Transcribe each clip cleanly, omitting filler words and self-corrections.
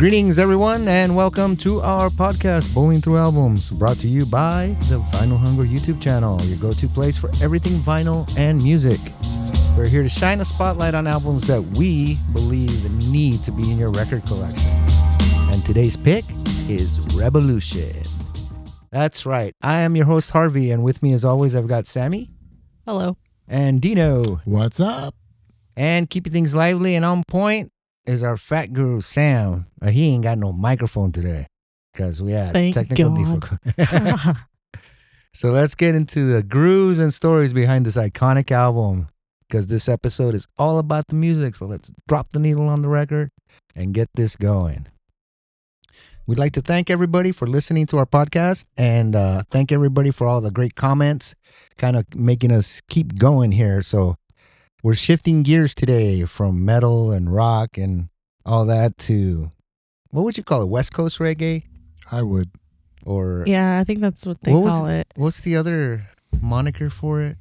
Greetings, everyone, and welcome to our podcast, Bowling Through Albums, brought to you by the Vinyl Hunger YouTube channel, your go-to place for everything vinyl and music. We're here to shine a spotlight on albums that we believe need to be in your record collection. And today's pick is Rebelution. That's right. I am your host, Harvey, and with me, as always, I've got Sammy. Hello. And Dino. What's up? And keeping things lively and on point is our fat guru, Sam. He ain't got no microphone today because we had technical difficulties. So let's get into the grooves and stories behind this iconic album, because this episode is all about the music. So let's drop the needle on the record and get this going. We'd like to thank everybody for listening to our podcast, and thank everybody for all the great comments, kind of making us keep going here. So we're shifting gears today from metal and rock and all that to, what would you call it? West Coast reggae? I would. Or yeah, I think that's what they call it. What's the other moniker for it?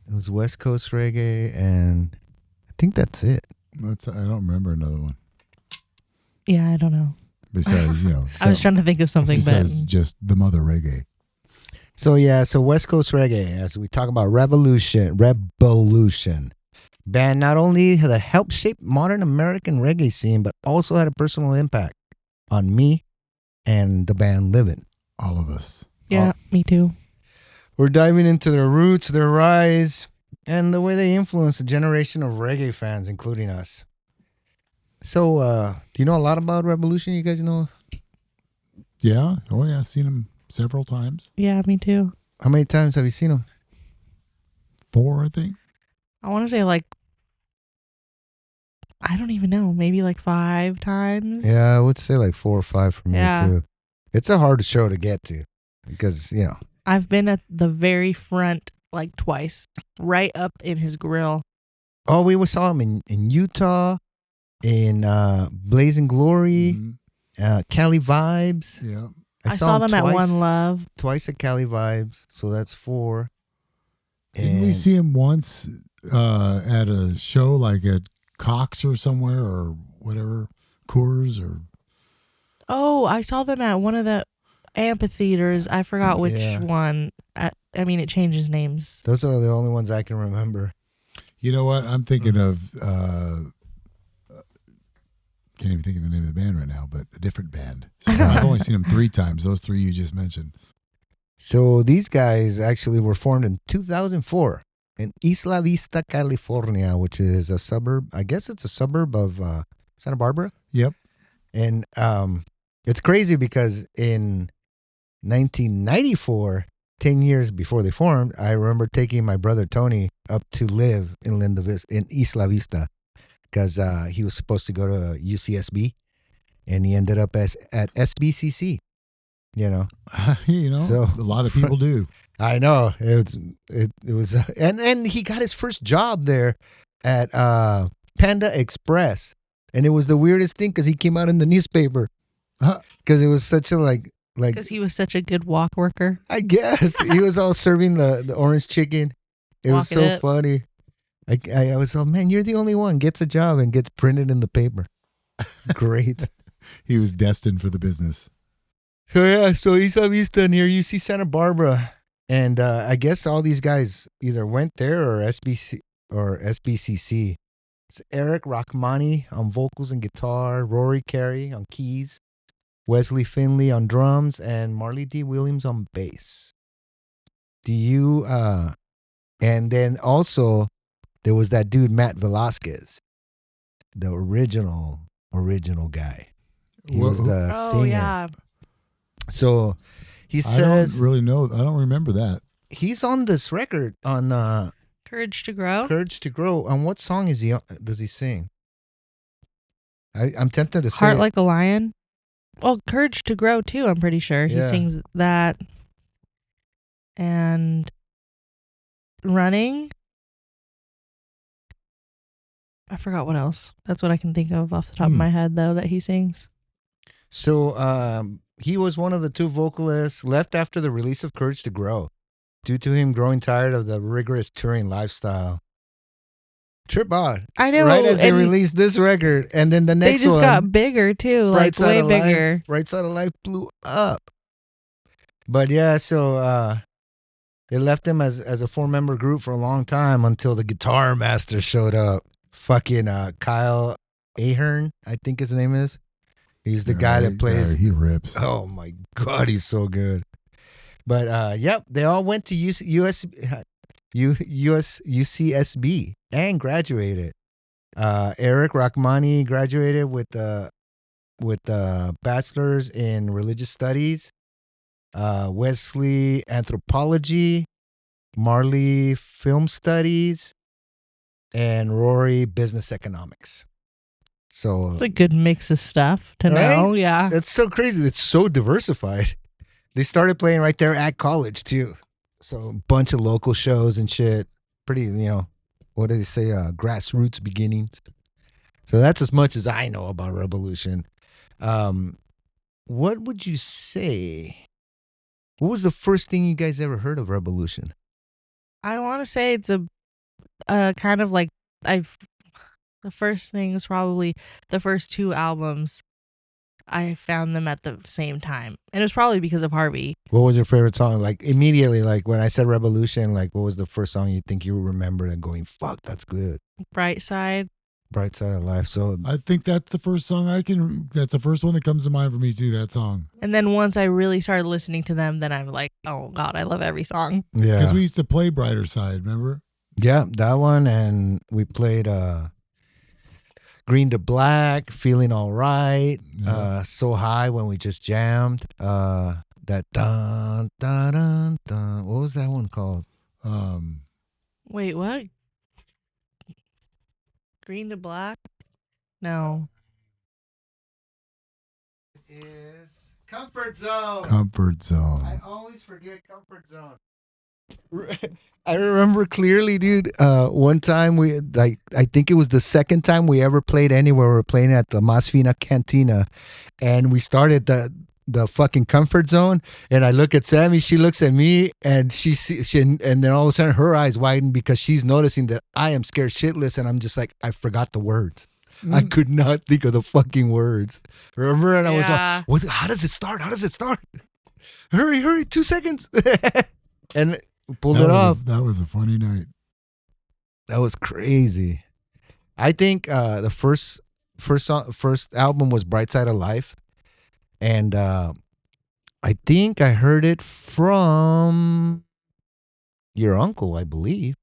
It was West Coast reggae, and I think that's it. I don't remember another one. Yeah, I don't know. Besides, I was trying to think of something, besides but just the mother reggae. So West Coast reggae, as we talk about Rebelution, band not only that helped shape modern American reggae scene, but also had a personal impact on me and the band living. All of us. Yeah, me too. We're diving into their roots, their rise, and the way they influenced a generation of reggae fans, including us. So, do you know a lot about Rebelution? You guys know? Yeah. Oh, yeah. I've seen them several times. Yeah, me too. How many times have you seen them? 4, I think. I want to say I don't even know, maybe 5 times. Yeah, I would say 4 or 5 for me too. It's a hard show to get to because, I've been at the very front twice, right up in his grill. Oh, we saw him in Utah, in Blazing Glory, Cali Vibes. Yeah. I saw them twice, at One Love. Twice at Cali Vibes, so that's 4. Didn't we see him once at a show at Cox or somewhere or whatever, Coors or... Oh, I saw them at one of the amphitheaters. I forgot which one. It changes names. Those are the only ones I can remember. You know what? I'm thinking of... can't even think of the name of the band right now, but a different band. So I've only seen them 3 times, those 3 you just mentioned. So these guys actually were formed in 2004 in Isla Vista, California, which is a suburb. I guess it's a suburb of Santa Barbara. Yep. And it's crazy because in 1994, 10 years before they formed, I remember taking my brother Tony up to live in Isla Vista because he was supposed to go to UCSB, and he ended up at SBCC. So a lot of people do. I know it was, and he got his first job there at Panda Express, and it was the weirdest thing because he came out in the newspaper because it was such a because he was such a good walk worker. I guess he was all serving the orange chicken. It was so funny. I was like, man, you're the only one gets a job and gets printed in the paper. Great. He was destined for the business. So Isla Vista near UC Santa Barbara, and I guess all these guys either went there or SBCC. It's Eric Rachmani on vocals and guitar, Rory Carey on keys, Wesley Finley on drums, and Marley D. Williams on bass. And then also there was that dude Matt Velasquez, the original guy. He was the singer. Oh yeah. So he says, I don't really know. I don't remember that. He's on this record on Courage to Grow. Courage to Grow. On what song is he on, does he sing? I'm tempted to say Heart Like a Lion. Well, Courage to Grow too, I'm pretty sure. He sings that. And Running. I forgot what else. That's what I can think of off the top of my head though that he sings. So he was one of the 2 vocalists left after the release of Courage to Grow due to him growing tired of the rigorous touring lifestyle. Trip out. I know. Right as they released this record, and then the next one, they just got bigger too, like way bigger. Bright Side of Life blew up. But yeah, so it left them as a 4-member group for a long time until the guitar master showed up. Fucking Kyle Ahern, I think his name is. He's the guy that plays. He rips. Oh my God, he's so good. But yep, they all went to UCSB and graduated. Eric Rachmani graduated with bachelor's in religious studies. Wesley anthropology, Marley film studies, and Rory business economics. So it's a good mix of stuff to know. Yeah, that's so crazy. It's so diversified. They started playing right there at college too. So a bunch of local shows and shit. Pretty, what do they say? Grassroots beginnings. So that's as much as I know about Rebelution. What would you say? What was the first thing you guys ever heard of Rebelution? I want to say it's a kind of like the first thing was probably the first 2 albums. I found them at the same time, and it was probably because of Harvey. What was your favorite song? Like immediately, like when I said Rebelution, like what was the first song you think you remembered and going, "Fuck, that's good." Bright Side. Bright Side of Life. So I think that's the first song that's the first one that comes to mind for me too, that song. And then once I really started listening to them, then I'm like, oh God, I love every song. Yeah. Because we used to play Brighter Side, remember? Yeah, that one. And we played Green to Black, Feeling All Right, So High when we just jammed. That dun, dun, dun, dun. What was that one called? Wait, what? Green to Black? No. It is Comfort Zone. Comfort Zone. I always forget Comfort Zone. I remember clearly, dude. One time I think it was the second time we ever played anywhere. We were playing at the Masfina Cantina, and we started the fucking Comfort Zone. And I look at Sammy, she looks at me, and and then all of a sudden her eyes widen because she's noticing that I am scared shitless, and I'm just like, I forgot the words. I could not think of the fucking words. Remember? And I was like, what, how does it start? How does it start? Hurry, 2 seconds. And pulled it off. That was a funny night. That was crazy. I think the first album was Bright Side of Life. And I think I heard it from your uncle, I believe.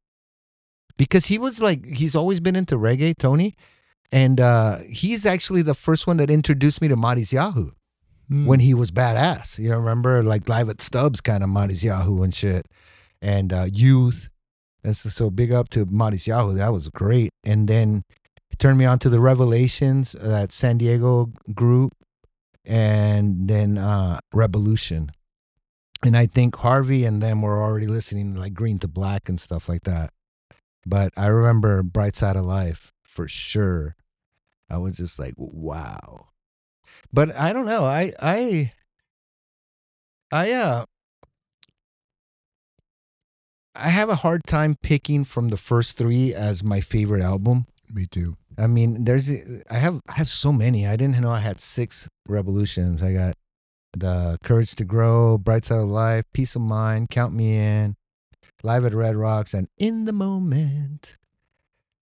Because he's always been into reggae, Tony. And he's actually the first one that introduced me to Marty's Yahoo when he was badass. You know, remember like Live at Stubbs kind of Marty's Yahoo and shit. And Youth. And so big up to Marty's Yahoo. That was great. And then he turned me on to the Revelations, that San Diego group. And then Rebelution. And I think Harvey and them were already listening to like Green to Black and stuff like that. But I remember Bright Side of Life for sure. I was just like, wow. But I don't know. I have a hard time picking from the first 3 as my favorite album. Me too. I mean, I have so many. I didn't know I had 6 Rebelutions. I got the Courage to Grow, Bright Side of Life, Peace of Mind, Count Me In, Live at Red Rocks, and In the Moment,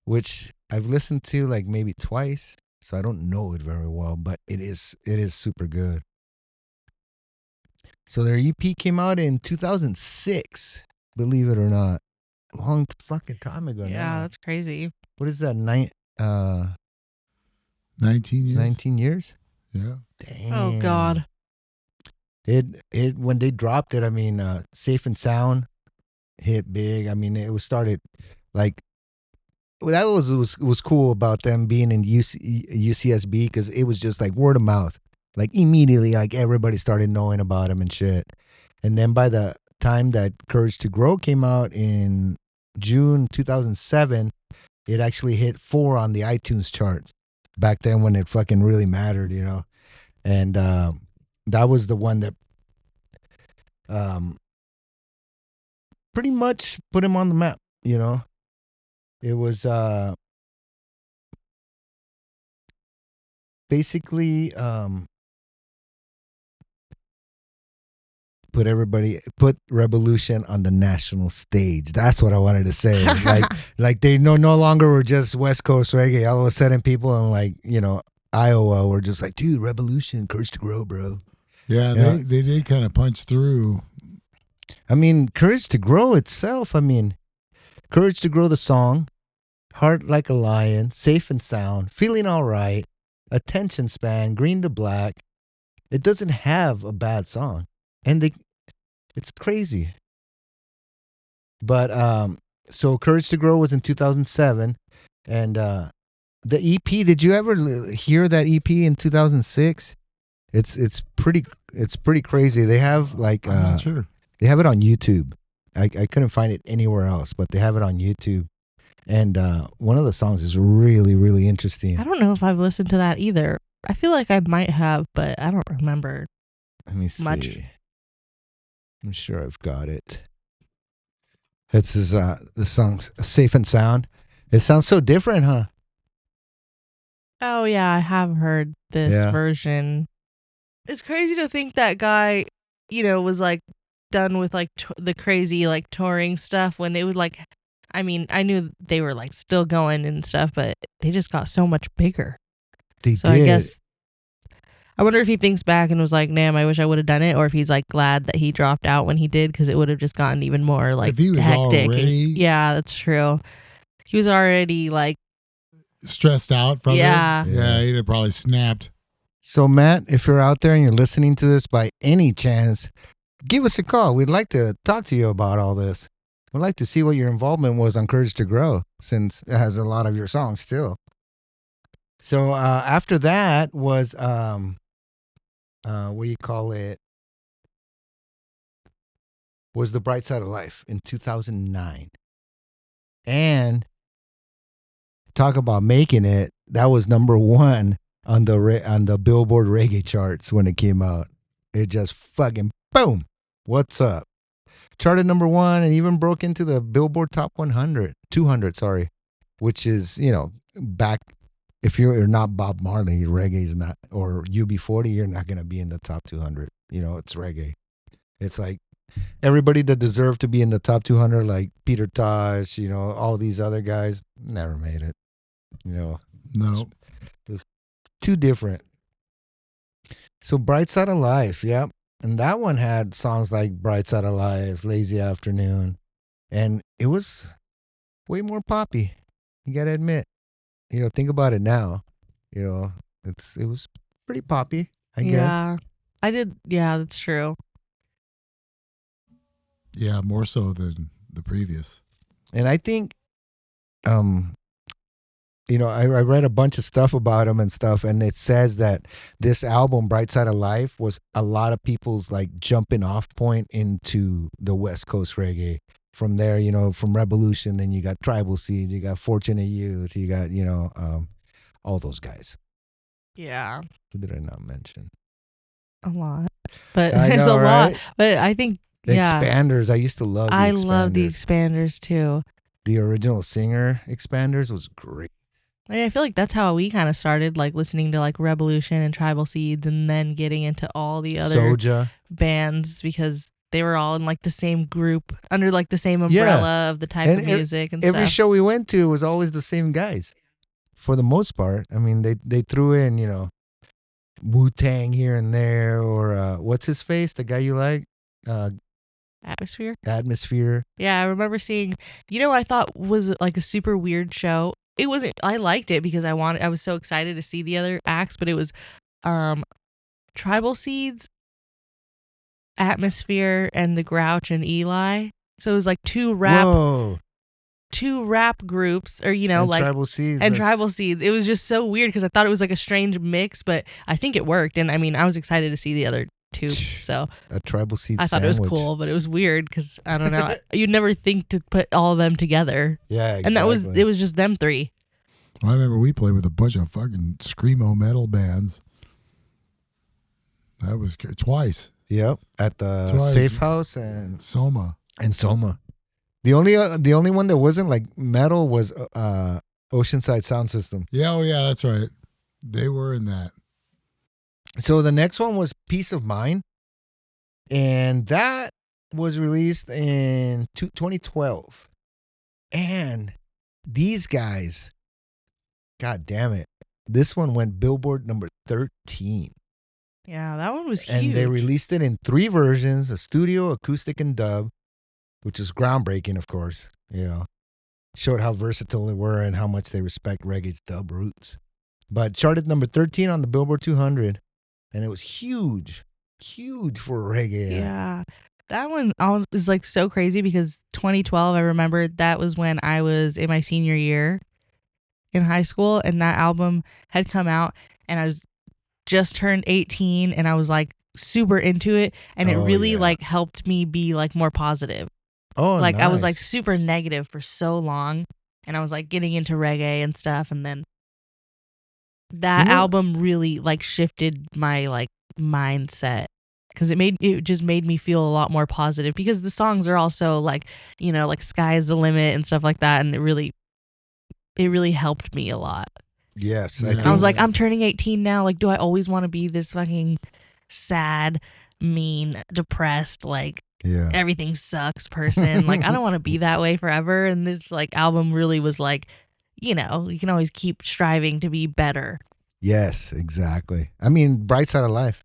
which I've listened to like maybe twice, so I don't know it very well, but it is super good. So their EP came out in 2006, believe it or not. A long fucking time ago now. Yeah, that's crazy. What is that, 19 years? 19 years? Yeah. Damn. Oh, God. It when they dropped it, I mean, Safe and Sound hit big. I mean, it was started like, that was cool about them being in UCSB because it was just like word of mouth. Like immediately, like everybody started knowing about them and shit. And then by the time that Courage to Grow came out in June 2007, it actually hit 4 on the iTunes charts. Back then when it fucking really mattered, you know. And that was the one that pretty much put him on the map, you know. It was basically put Rebelution on the national stage. That's what I wanted to say. like they no longer were just West Coast reggae. All of a sudden, people in like Iowa were just like, dude, Rebelution, Courage to Grow, bro. Yeah, they did kind of punch through. I mean, Courage to Grow itself. I mean, Courage to Grow the song, Heart Like a Lion, Safe and Sound, Feeling All Right, Attention Span, Green to Black. It doesn't have a bad song. And it's crazy. But so Courage to Grow was in 2007. And the EP, did you ever hear that EP in 2006? It's pretty crazy. They have like I'm not sure. They have it on YouTube. I couldn't find it anywhere else, but they have it on YouTube. And one of the songs is really, really interesting. I don't know if I've listened to that either. I feel like I might have, but I don't remember. Let me see. Much. I'm sure I've got it. It's the song's Safe and Sound. It sounds so different, huh? Oh yeah, I have heard this version. It's crazy to think that guy, was like done with like the crazy like touring stuff when they would like, I mean, I knew they were like still going and stuff, but they just got so much bigger. They did. I guess I wonder if he thinks back and was like, damn, I wish I would have done it, or if he's like glad that he dropped out when he did, because it would have just gotten even more like if he was hectic. Already yeah, that's true. He was already like stressed out from it. Yeah, he'd have probably snapped. So, Matt, if you're out there and you're listening to this by any chance, give us a call. We'd like to talk to you about all this. We'd like to see what your involvement was on Courage to Grow, since it has a lot of your songs still. So after that was, what do you call it? Was The Bright Side of Life in 2009. And talk about making it, that was number one on the Billboard reggae charts when it came out. It just fucking boom. What's up? Charted number one and even broke into the Billboard Top 200, sorry, which is, back, if you're not Bob Marley, reggae's not, or UB40, you're not going to be in the top 200. It's reggae. It's like everybody that deserved to be in the top 200, like Peter Tosh, all these other guys, never made it. No. It's too different. So Bright Side of Life, yep. And that one had songs like Bright Side of Life, Lazy Afternoon. And it was way more poppy. You got to admit. Think about it now. It was pretty poppy, I guess. Yeah, I did. Yeah, that's true. Yeah, more so than the previous. And I think, I read a bunch of stuff about him and stuff, and it says that this album, Bright Side of Life, was a lot of people's like jumping off point into the West Coast reggae. From there, from Rebelution, then you got Tribal Seeds, you got Fortunate Youth, you got, all those guys. Yeah. Who did I not mention? A lot. But there's a lot. But I think, the Expanders, I used to love the Expanders. I love the Expanders too. The original singer Expanders was great. I feel like that's how we kind of started, like listening to like Rebelution and Tribal Seeds, and then getting into all the other Soulja bands, because they were all in like the same group, under like the same umbrella of the type of music and every stuff. show we went to was always the same guys, for the most part. I mean, they threw in, Wu-Tang here and there, or what's his face, the guy you like? Atmosphere. Yeah, I remember seeing, I thought was like a super weird show. It wasn't, I liked it because I was so excited to see the other acts, but it was Tribal Seeds, Atmosphere, and the Grouch and Eli. So it was like two rap groups, or and like Tribal Seeds. And Tribal Seeds. It was just so weird because I thought it was like a strange mix, but I think it worked. And I mean, I was excited to see the other two. So a Tribal Seeds I thought sandwich. It was cool, but it was weird because I don't know. You'd never think to put all of them together. Yeah, exactly. And it was just them three. Well, I remember we played with a bunch of fucking screamo metal bands. That was twice. Yep, at the Safe House and Soma. The only one that wasn't like metal was Oceanside Sound System. Yeah, that's right. They were in that. So the next one was Peace of Mind. And that was released in 2012. And these guys, God damn it. This one went Billboard number 13. Yeah, that one was huge. And they released it in 3 versions, a studio, acoustic, and dub, which is groundbreaking, of course. Showed how versatile they were and how much they respect reggae's dub roots. But charted number 13 on the Billboard 200. And it was huge for reggae. Yeah. That one is like so crazy because 2012, I remember that was when I was in my senior year in high school, and that album had come out, and I was just turned 18, and I was like super into it, and it really like helped me be like more positive. Like nice. I was like super negative for so long, and I was like getting into reggae and stuff, and then that album really like shifted my like mindset. Because it just made me feel a lot more positive, because the songs are also like, like sky's the limit and stuff like that, and it really helped me a lot. Yes, I was like, I'm turning 18 now. Like, do I always want to be this fucking sad, mean, depressed, like everything sucks person? Like, I don't want to be that way forever. And this like album really was like, you can always keep striving to be better. Yes, exactly. I mean, bright side of life.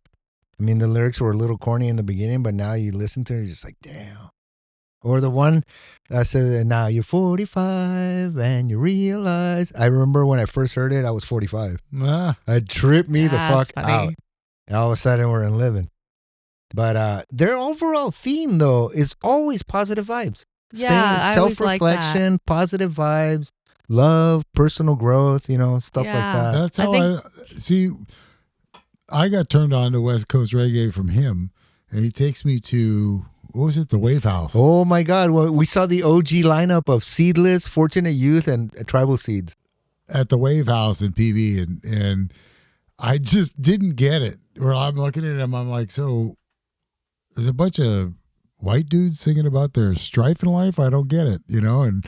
I mean, the lyrics were a little corny in the beginning, but now you listen to it, you're just like, damn. Or the one that said, now you're 45 and you realize. I remember when I first heard it, I was 45. It tripped me the fuck out. And all of a sudden, we're in living. But their overall theme, though, is always positive vibes. Yeah, self-reflection, like positive vibes, love, personal growth, stuff like that. That's how I see. I got turned on to West Coast reggae from him, and he takes me to, what was it, the Wave House. Oh my God. Well, we saw the OG lineup of Seedless, Fortunate Youth, and Tribal Seeds at the Wave House in PB, and I just didn't get it. Where I'm looking at him, I'm like, so there's a bunch of white dudes singing about their strife in life? I don't get it, and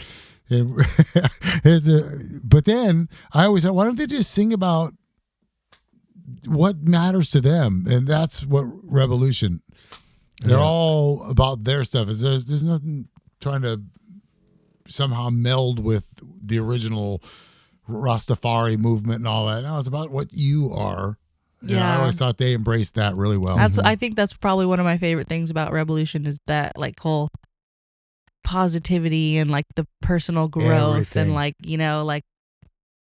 but then I always thought, why don't they just sing about what matters to them? And that's what Rebelution. They're all about their stuff. There's nothing trying to somehow meld with the original Rastafari movement and all that. No, it's about what you are. And I always thought they embraced that really well. I think that's probably one of my favorite things about Rebelution is that like whole positivity and like the personal growth and like, like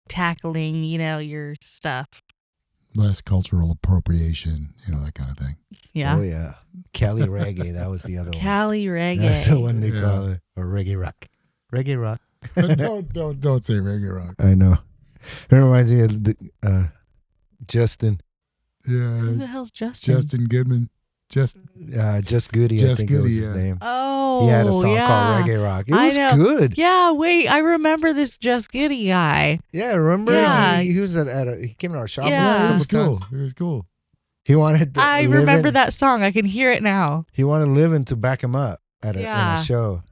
tackling, your stuff. Less cultural appropriation, that kind of thing. Yeah. Oh, yeah. Cali Reggae, that was the other one. Cali Reggae. That's the one they call it. Or Reggae Rock. Reggae Rock. don't say Reggae Rock. I know. It reminds me of Justin. Yeah. Who the hell's Justin? Justin Goodman. Just Goody, I think it was his name. Oh, he had a song called Reggae Rock. It was good. Yeah, wait, I remember this Just Goody guy. Yeah, remember? Yeah. He was he came to our shop. Yeah. It was cool. It was cool. He wanted to I remember that song. I can hear it now. He wanted Livin' to back him up at a show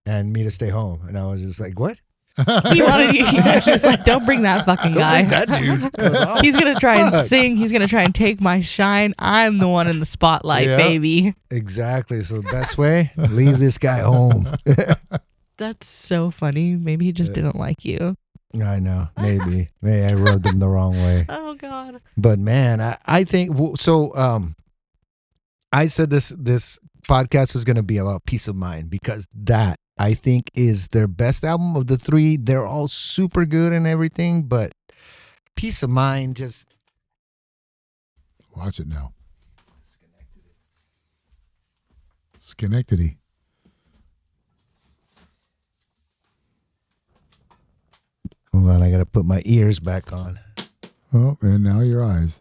and me to stay home. And I was just like, what? He was like, don't bring that fucking guy. Don't bring that dude. He's going to try and sing. He's going to try and take my shine. I'm the one in the spotlight, baby. Exactly. So the best way, leave this guy home. That's so funny. Maybe he just didn't like you. I know. Maybe I rubbed him the wrong way. Oh, God. But man, I think so. I said this podcast was going to be about peace of mind because that I think is their best album of the 3. They're all super good and everything, but peace of mind just watch it now. Schenectady. Hold on, I got to put my ears back on. Oh, and now your eyes.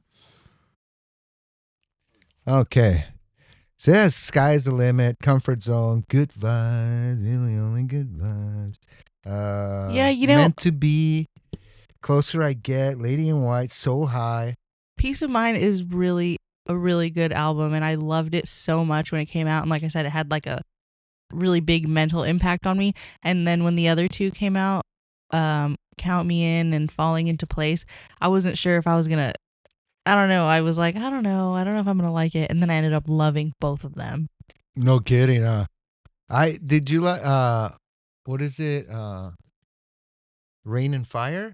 Okay. So yeah, sky's the limit, comfort zone, good vibes, really only good vibes. Meant to be, closer I get, Lady in White, so high. Peace of Mind is really a really good album, and I loved it so much when it came out. And like I said, it had like a really big mental impact on me. And then when the other 2 came out, Count Me In and Falling Into Place. I wasn't sure if I was gonna. I don't know. I was like, I don't know if I'm gonna like it, and then I ended up loving both of them. No kidding, huh? Did you like what is it? Rain and Fire?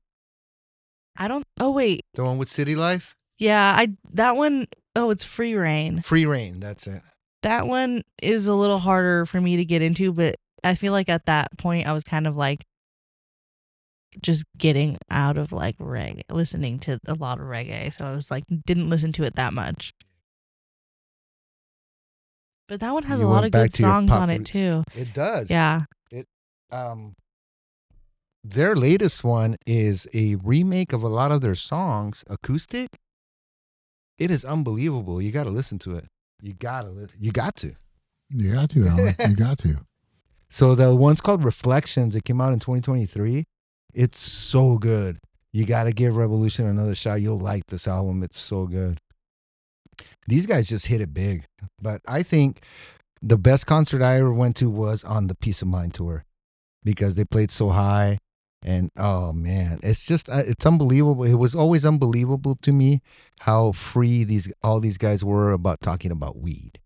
I don't. Oh wait. The one with City Life? Yeah, that one. Oh, it's Free Reign. Free Reign, that's it. That one is a little harder for me to get into, but I feel like at that point I was kind of like just getting out of like reggae, listening to a lot of reggae. So I was like, didn't listen to it that much. But that one has a lot of good songs on it too. It does. Yeah. Their latest one is a remake of a lot of their songs, acoustic. It is unbelievable. You got to listen to it. You got to. You got to, Alan. You got to. So the one's called Reflections. It came out in 2023. It's so good. You got to give Rebelution another shot. You'll like this album. It's so good. These guys just hit it big. But I think the best concert I ever went to was on the Peace of Mind tour because they played so high. And oh man, it's just it's unbelievable. It was always unbelievable to me how free all these guys were about talking about weed,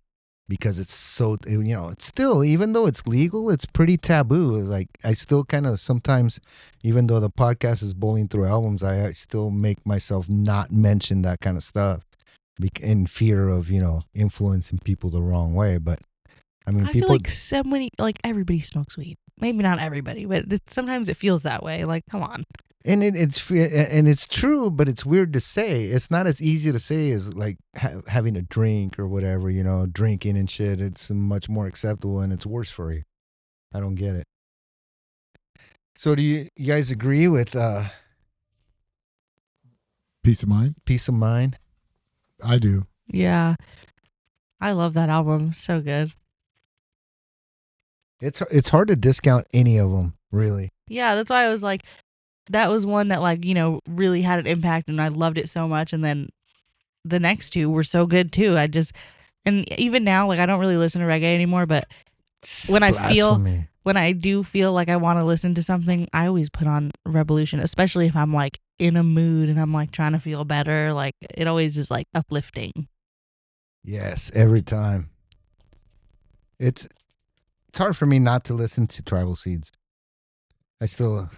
because it's so, it's still, even though it's legal, it's pretty taboo. It's like I still kind of sometimes, even though the podcast is bowling through albums, I still make myself not mention that kind of stuff in fear of influencing people the wrong way. But I mean, feel like so many, like everybody smokes weed. Maybe not everybody, but sometimes it feels that way. Like, come on. And it's true, but it's weird to say. It's not as easy to say as like having a drink or whatever, drinking and shit. It's much more acceptable and it's worse for you. I don't get it. So do you guys agree with Peace of Mind? Peace of Mind? I do. Yeah. I love that album. So good. It's hard to discount any of them, really. Yeah, that's why I was like, that was one that like, really had an impact and I loved it so much. And then the next two were so good too. And even now, like I don't really listen to reggae anymore, but when I do feel like I want to listen to something, I always put on Rebelution, especially if I'm like in a mood and I'm like trying to feel better. Like it always is like uplifting. Yes, every time. It's hard for me not to listen to Tribal Seeds. I still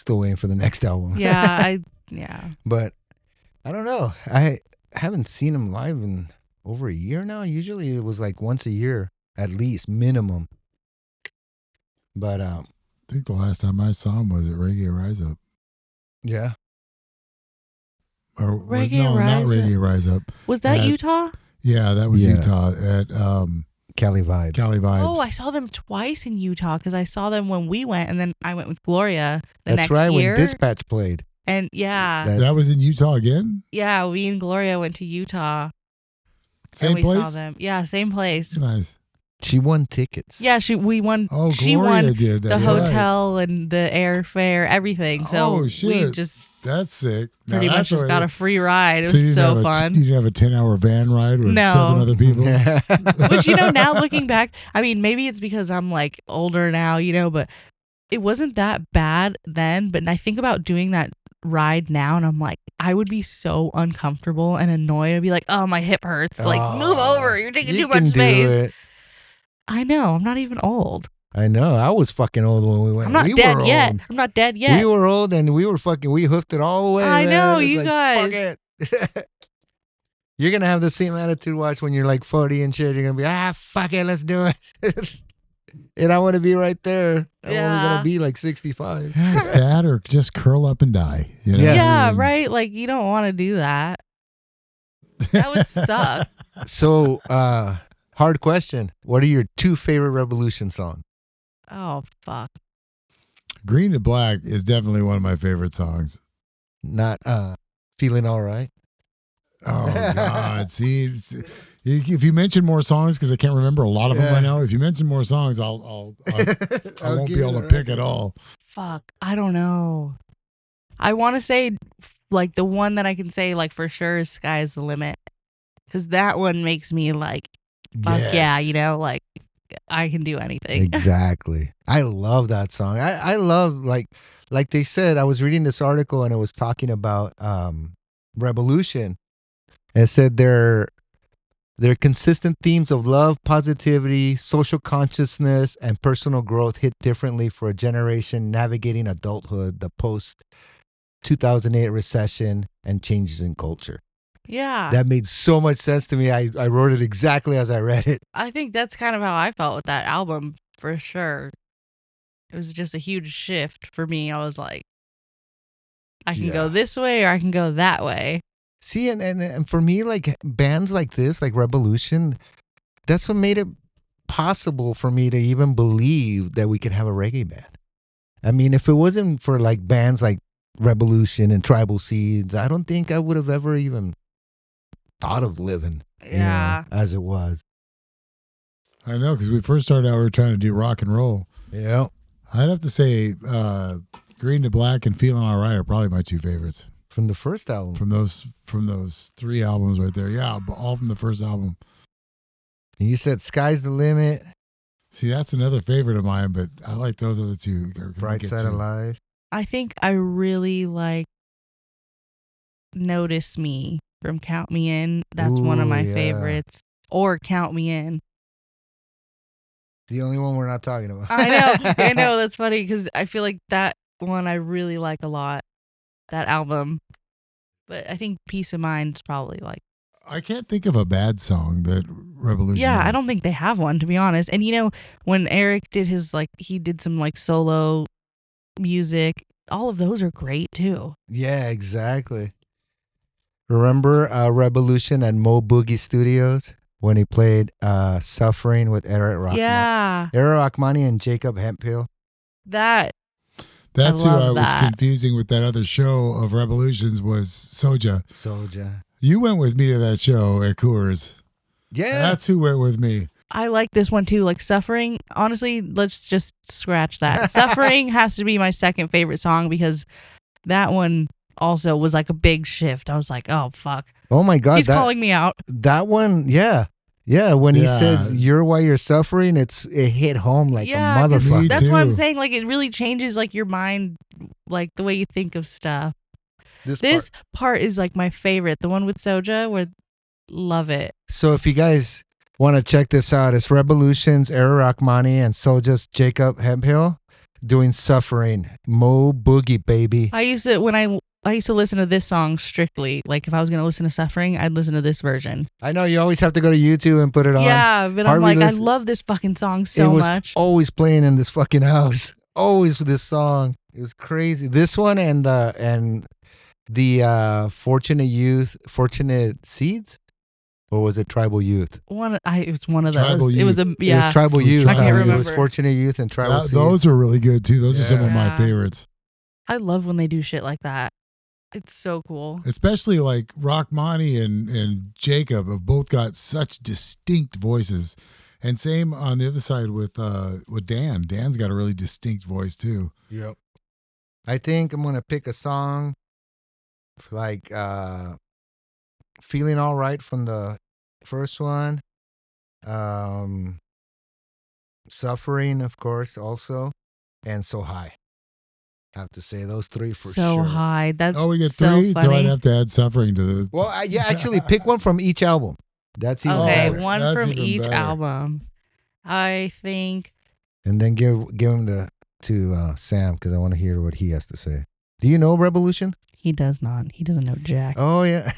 waiting for the next album. Yeah, But I don't know. I haven't seen him live in over a year now. Usually it was like once a year, at least, minimum. But I think the last time I saw him was at Reggae Rise Up. Yeah. Or not Reggae Rise Up. Was that Utah? Yeah, that was Utah at Cali Vibes. Oh, I saw them twice in Utah because I saw them when we went, and then I went with Gloria next year. That's right, when Dispatch played. And yeah. That was in Utah again? Yeah, we and Gloria went to Utah. Same place? Saw them. Yeah, same place. Nice. She won tickets. Yeah, we won. Oh, she Gloria won did. That's the hotel and the airfare, everything. So we just that's sick. Pretty much just got a free ride. It was so fun. You didn't have a 10-hour van ride with 7 other people? Which, now looking back, I mean, maybe it's because I'm like older now, but it wasn't that bad then. But I think about doing that ride now and I'm like, I would be so uncomfortable and annoyed. I'd be like, oh, my hip hurts. Like, move over. You're taking too much space. I know. I'm not even old. I know. I was fucking old when we went. I'm not dead yet. We were old and we hoofed it all the way. I know, you guys. Fuck it. You're going to have the same attitude watch when you're like 40 and shit. You're going to be, fuck it, let's do it. And I want to be right there. I'm only going to be like 65. Yeah, it's that or just curl up and die. Yeah, right? Like, you don't want to do that. That would suck. So, hard question. What are your 2 favorite Rebelution songs? Oh, fuck. Green to Black is definitely one of my favorite songs. Not Feeling All Right? Oh, God. See, if you mention more songs, because I can't remember a lot of them right now, if you mention more songs, I won't be able to pick it all. Fuck. I don't know. I want to say, like, the one that I can say, like, for sure is Sky's the Limit. Because that one makes me, like, fuck yeah, like, I can do anything. Exactly. I love that song. I love like they said, I was reading this article and it was talking about Rebelution. It said their consistent themes of love, positivity, social consciousness, and personal growth hit differently for a generation navigating adulthood, the post 2008 recession, and changes in culture. Yeah. That made so much sense to me. I wrote it exactly as I read it. I think that's kind of how I felt with that album for sure. It was just a huge shift for me. I was like, I can go this way or I can go that way. See, and for me, like bands like this, like Rebelution, that's what made it possible for me to even believe that we could have a reggae band. I mean, if it wasn't for like bands like Rebelution and Tribal Seeds, I don't think I would have ever even thought of living, as it was. I know, because we first started out, we were trying to do rock and roll. Yeah. I'd have to say Green to Black and Feeling All Right are probably my two favorites. From the first album. From those three albums right there. Yeah, all from the first album. And you said Sky's the Limit. See, that's another favorite of mine, but I like those other two. Bright Side of Life. I think I really like Notice Me from Count Me In. That's one of my favorites. Or Count Me In. The only one we're not talking about. I know. That's funny because I feel like that one I really like a lot. That album. But I think Peace of Mind is probably like. I can't think of a bad song that Rebelution has. I don't think they have one, to be honest. And you know, when Eric did his he did some solo music, all of those are great too. Yeah, exactly. Remember Rebelution at Mo Boogie Studios when he played Suffering with Eric Rahmani? Yeah. Eric Rahmani and Jacob Hemphill. That's who I was confusing with that other show of Rebelutions was Soja. You went with me to that show at Coors. Yeah. That's who went with me. I like this one too. Like Suffering, honestly, let's just scratch that. Suffering has to be my second favorite song because that one also was like a big shift. I was like, oh, fuck. Oh my God. He's calling me out. That one, yeah. Yeah, when he says you're why you're suffering, it hit home like a motherfucker. That's why I'm saying it really changes your mind, the way you think of stuff. This part is my favorite. The one with Soja, where love it. So if you guys want to check this out, it's Rebelution's Eric Rahmani and Soja's Jacob Hemphill doing Suffering. Mo Boogie, baby. I used to listen to this song strictly. If I was going to listen to Suffering, I'd listen to this version. I know you always have to go to YouTube and put it on. Yeah, but I'm I love this fucking song so much. It was always playing in this fucking house. Always with this song. It was crazy. This one and the Fortunate Seeds? Or was it Tribal Youth? It was one of those. It was It was Tribal Youth. I can't remember. It was Fortunate Youth and Tribal Seeds. Those are really good too. Those are some of my favorites. I love when they do shit like that. It's so cool. Especially Rahmani and Jacob have both got such distinct voices. And same on the other side with Dan. Dan's got a really distinct voice too. Yep. I think I'm going to pick a song Feeling All Right from the first one. Suffering, of course, also. And So High. I have to say those three for sure. So High. That's we get so three? funny. So I'd have to add Suffering to the... Well, actually pick one from each album. That's even better. One from each album. I think... And then give them to Sam because I want to hear what he has to say. Do you know Rebelution? He does not. He doesn't know Jack. Oh yeah,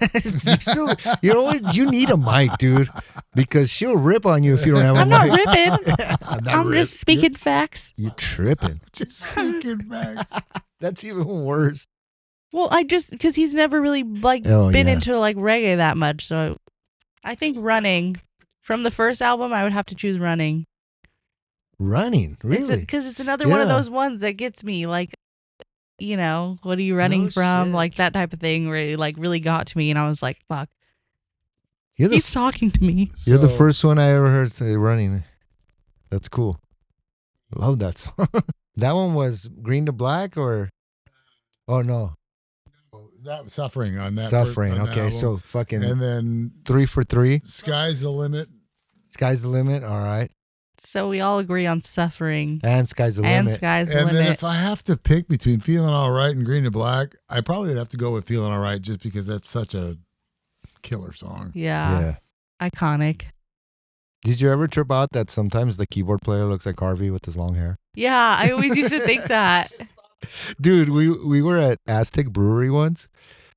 you need a mic, dude, because she'll rip on you if you don't have a mic. I'm not ripping. I'm just speaking facts. You're tripping. Just speaking facts. That's even worse. Well, because he's never really been into reggae that much, so I think Running from the first album, I would have to choose Running. Running, really? Because it's another one of those ones that gets me what are you running from? Shit. That type of thing where it really got to me and I was like, fuck. He's talking to me. You're the first one I ever heard say Running. That's cool. Love that song. That one was Green to Black or? Oh no. That was Suffering on that. Suffering. On okay, that so fucking. And then 3 for 3. Sky's the Limit. Sky's the Limit. All right. So we all agree on Suffering. And Sky's the And Limit. Sky's the And Limit. then if I have to pick between Feeling All Right and Green and Black, I probably would have to go with Feeling All Right just because that's such a killer song. Yeah. Iconic. Did you ever trip out that sometimes the keyboard player looks like Harvey with his long hair? Yeah, I always used to think that. Dude, we were at Aztec Brewery once,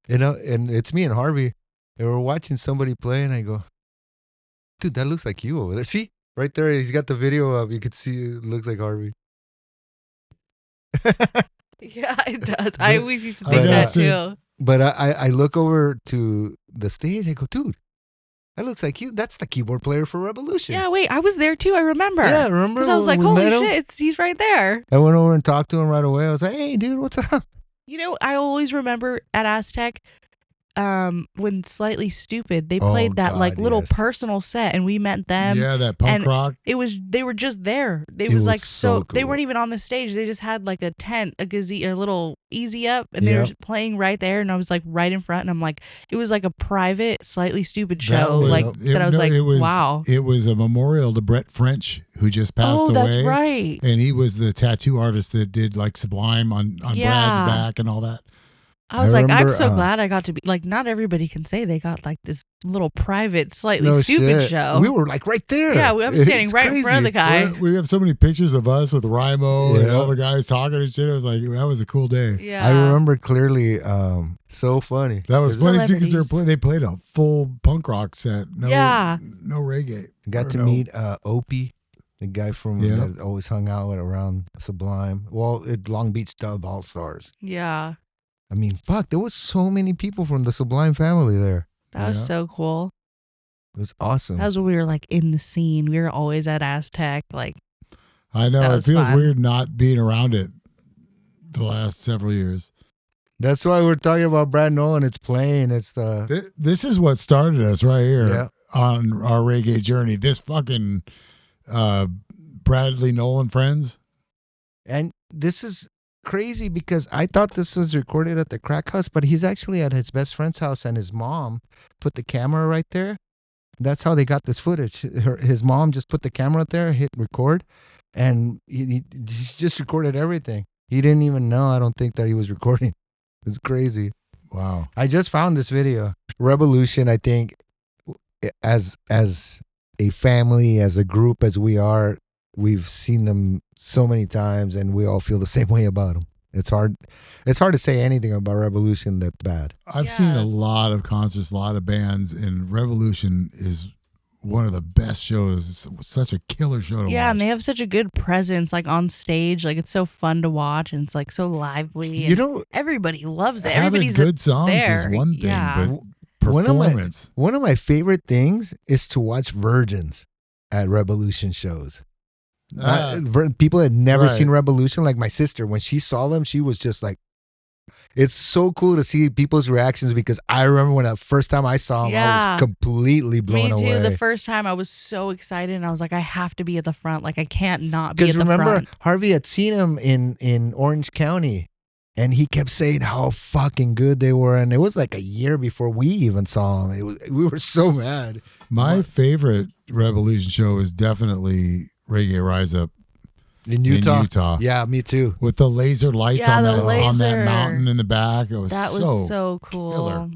and it's me and Harvey, and we're watching somebody play, and I go, dude, that looks like you over there. See? Right there, he's got the video up. You could see it looks like Harvey. Yeah, it does. I always used to think that too. But I look over to the stage. I go, dude, that looks like you. That's the keyboard player for Rebelution. Yeah, wait, I was there too. I remember. Yeah, remember? Because I was like, holy shit, he's right there. I went over and talked to him right away. I was like, hey, dude, what's up? You know, I always remember at Aztec, when Slightly Stupid, they played that little personal set, and we met them. Yeah, that punk rock. They were just there. They was like so cool. They weren't even on the stage. They just had like a tent, a little easy up, and they were playing right there. And I was like right in front, and I'm like, it was like a private Slightly Stupid show. Wow. It was a memorial to Brett French, who just passed away. Oh, that's right. And he was the tattoo artist that did like Sublime on Brad's back and all that. I was I'm so glad I got to be like, not everybody can say they got like this little private, Slightly Stupid show. We were like right there. Yeah, I'm standing right in front of the guy. We have so many pictures of us with Rimo and all the guys talking and shit. It was like, that was a cool day. Yeah. I remember clearly. So funny. That was funny too because they played a full punk rock set. No reggae. Got to meet Opie, the guy from that always hung out around Sublime. Well, at Long Beach Dub All Stars. Yeah. I mean, fuck, there was so many people from the Sublime family there. That was so cool. It was awesome. That was when we were like in the scene. We were always at Aztec. Like, I know it feels weird not being around it the last several years. That's why we're talking about Brad Nolan. It's playing. It's the. This is what started us right here on our reggae journey. This fucking Bradley Nolan friends, and this is crazy because I thought this was recorded at the Crack House, but he's actually at his best friend's house, and his mom put the camera right there. That's how they got this footage. His mom just put the camera up there, hit record, and he just recorded everything. He didn't even know, I don't think, that he was recording. It's crazy. Wow. I just found this video. Rebelution, I think, as a family, as a group, as we are, we've seen them so many times, and we all feel the same way about them. It's hard to say anything about Rebelution that's bad. I've seen a lot of concerts, a lot of bands, and Rebelution is one of the best shows. It's such a killer show to watch. Yeah, and they have such a good presence, like on stage. Like, it's so fun to watch, and it's like so lively. And everybody loves it. Everybody's good songs there. is one thing, but performance. One of my favorite things is to watch virgins at Rebelution shows. People that had never seen Rebelution, like my sister, when she saw them, she was just like, it's so cool to see people's reactions, because I remember when the first time I saw them, I was completely blown away. Me too. The first time I was so excited, and I was like, I have to be at the front. Like, I can't not be at the front. Because remember, Harvey had seen them in Orange County, and he kept saying how fucking good they were, and it was like a year before we even saw them. We were so mad. My favorite Rebelution show is definitely Reggae Rise Up in Utah. Yeah, me too. With the laser lights on that mountain in the back. That was so cool. Killer.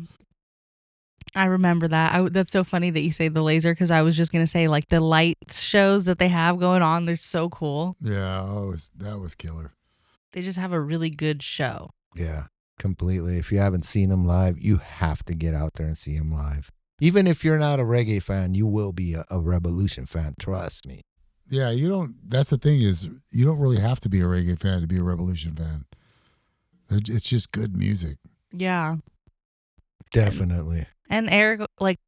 I remember that. That's so funny that you say the laser, because I was just going to say, like, the light shows that they have going on, they're so cool. Yeah, that was killer. They just have a really good show. Yeah, completely. If you haven't seen them live, you have to get out there and see them live. Even if you're not a reggae fan, you will be a Rebelution fan. Trust me. Yeah, that's the thing, is you don't really have to be a reggae fan to be a Rebelution fan. It's just good music. Yeah. Definitely. And Eric, like,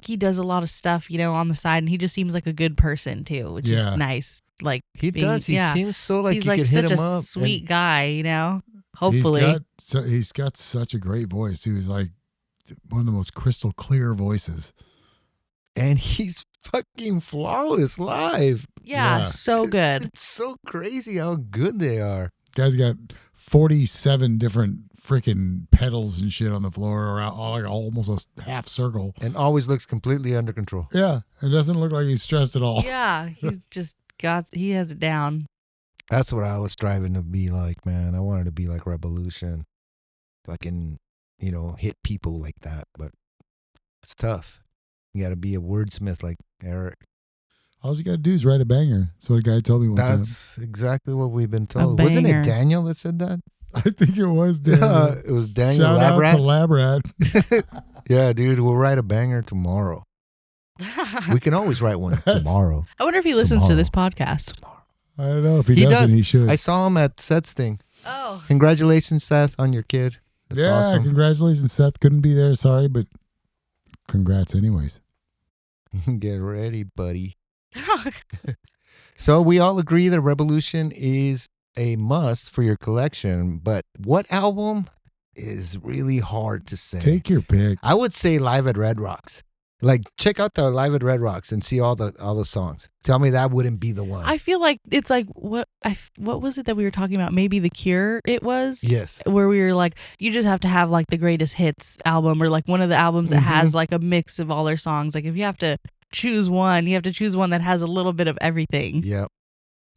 he does a lot of stuff, on the side, and he just seems like a good person too, which is nice. Like, he does. He seems so like he's you like could hit him up. He's such a sweet guy, Hopefully. He's got such a great voice. He was like one of the most crystal clear voices. And he's fucking flawless live. Yeah, so good. It's so crazy how good they are. Guy's got 47 different freaking pedals and shit on the floor, around like almost a half circle. And always looks completely under control. Yeah, it doesn't look like he's stressed at all. Yeah, he's just he has it down. That's what I was striving to be like, man. I wanted to be like Rebelution. Fucking, hit people like that. But it's tough. You got to be a wordsmith like Eric. All you got to do is write a banger. That's what a guy told me one time. That's exactly what we've been told. Wasn't it Daniel that said that? I think it was Daniel. It was Daniel Shout Labrat. out to Labrat. Yeah, dude, we'll write a banger tomorrow. We can always write one tomorrow. I wonder if he listens to this podcast. Tomorrow. I don't know. If he doesn't, he should. I saw him at Seth's thing. Oh. Congratulations, Seth, on your kid. That's awesome. Congratulations, Seth. Couldn't be there. Sorry, but congrats anyways. Get ready, buddy. So we all agree that Rebelution is a must for your collection, but what album is really hard to say? Take your pick. I would say Live at Red Rocks. Like, check out the Live at Red Rocks and see all the songs. Tell me that wouldn't be the one. I feel like it's like what was it that we were talking about? Maybe The Cure. It was yes, where we were like, you just have to have like the greatest hits album or like one of the albums that has like a mix of all their songs. Like if you have to choose one, you have to choose one that has a little bit of everything. Yep.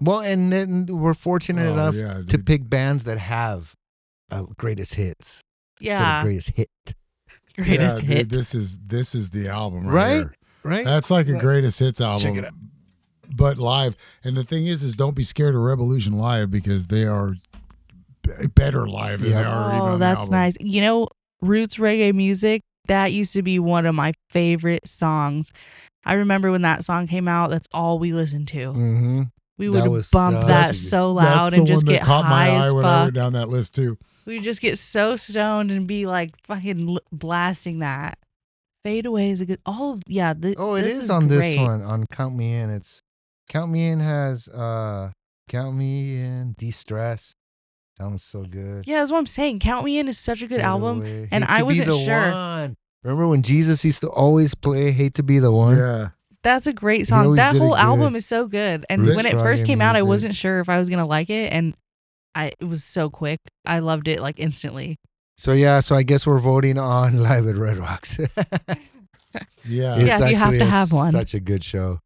Well, and then we're fortunate enough to pick bands that have greatest hits. Yeah. Greatest hit. Greatest hit. Dude, this is the album right here. Right. That's like a greatest hits album. Check it out. But live. And the thing is don't be scared of Rebelution live because they are better live than they are even on the album. Nice. Roots reggae music, that used to be one of my favorite songs. I remember when that song came out, that's all we listened to. Mm-hmm. We would bump that so loud and just get high as fuck. I went down that list too. We would just get so stoned and be like fucking blasting that. Fade Away is a good. It is on great. This one on Count Me In. It's Count Me In has Count Me In, De-Stress. Sounds so good. Yeah, that's what I'm saying. Count Me In is such a good album, and I wasn't sure. One. Remember when Jesus used to always play "Hate to Be the One"? Yeah. That's a great song. That whole album is so good. And when it first came out, I wasn't sure if I was gonna like it, and it was so quick. I loved it like instantly. So I guess we're voting on Live at Red Rocks. Yeah, you have to have one. Such a good show.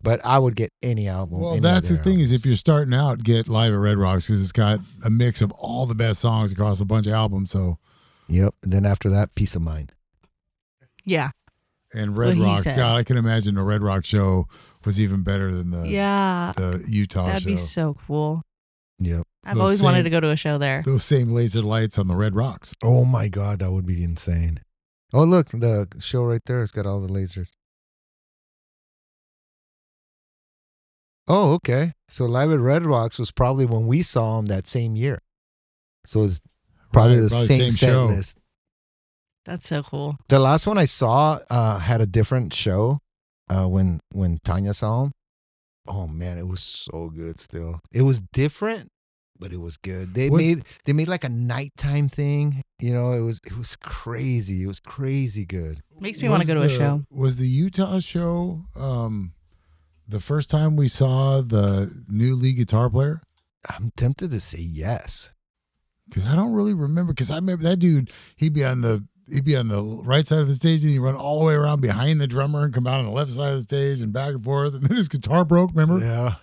But I would get any album. Well, that's the thing is if you're starting out, get Live at Red Rocks because it's got a mix of all the best songs across a bunch of albums. So, yep. And then after that, Peace of Mind. Yeah. And Red Rock, God, I can imagine a Red Rock show was even better than the Utah That'd show. Be so cool. Yep. I've always wanted to go to a show there. Those same laser lights on the Red Rocks. Oh my God, that would be insane. Oh, look, the show right there has got all the lasers. Oh, okay. So Live at Red Rocks was probably when we saw them that same year. So it's probably the same set show. list. That's so cool. The last one I saw had a different show when Tanya saw him. Oh man, it was so good still. It was different, but it was good. They made like a nighttime thing. It was crazy. It was crazy good. Makes me want to go to a show. Was the Utah show the first time we saw the new lead guitar player? I'm tempted to say yes. Because I don't really remember. Because I remember that dude, he'd be on the right side of the stage and he'd run all the way around behind the drummer and come out on the left side of the stage and back and forth. And then his guitar broke, remember? Yeah.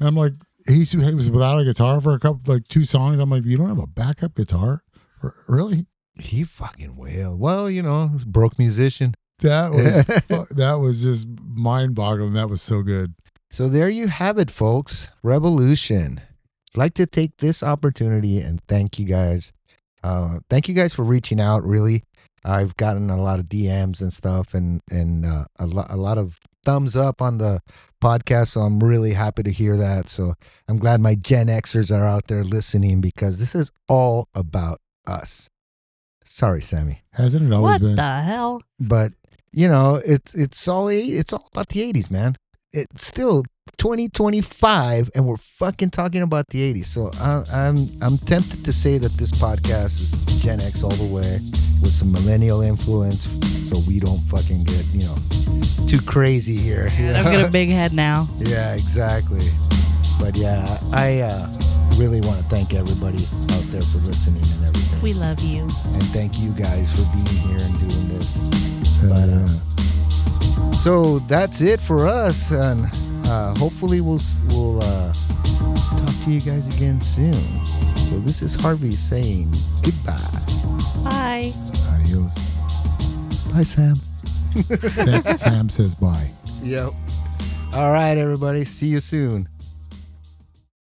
And I'm like, he was without a guitar for like 2 songs. I'm like, you don't have a backup guitar? Really? He fucking wailed. Well, broke musician. That was just mind-boggling. That was so good. So there you have it, folks. Rebelution. I'd like to take this opportunity and thank you guys. Thank you guys for reaching out, really. I've gotten a lot of DMs and stuff and a lot of thumbs up on the podcast, so I'm really happy to hear that. So I'm glad my Gen Xers are out there listening because this is all about us. Sorry, Sammy. Hasn't it always been? What the hell? But, it's all about the 80s, man. It's still 2025 and we're fucking talking about the 80s. So I'm tempted to say that this podcast is Gen X all the way with some millennial influence so we don't fucking get, too crazy here. I've got a big head now. Yeah, exactly. But yeah, I really want to thank everybody out there for listening and everything. We love you. And thank you guys for being here and doing this. But so that's it for us. And hopefully we'll talk to you guys again soon. So this is Harvey saying goodbye. Bye. Adios. Bye, Sam. Sam says bye. Yep. All right, everybody. See you soon.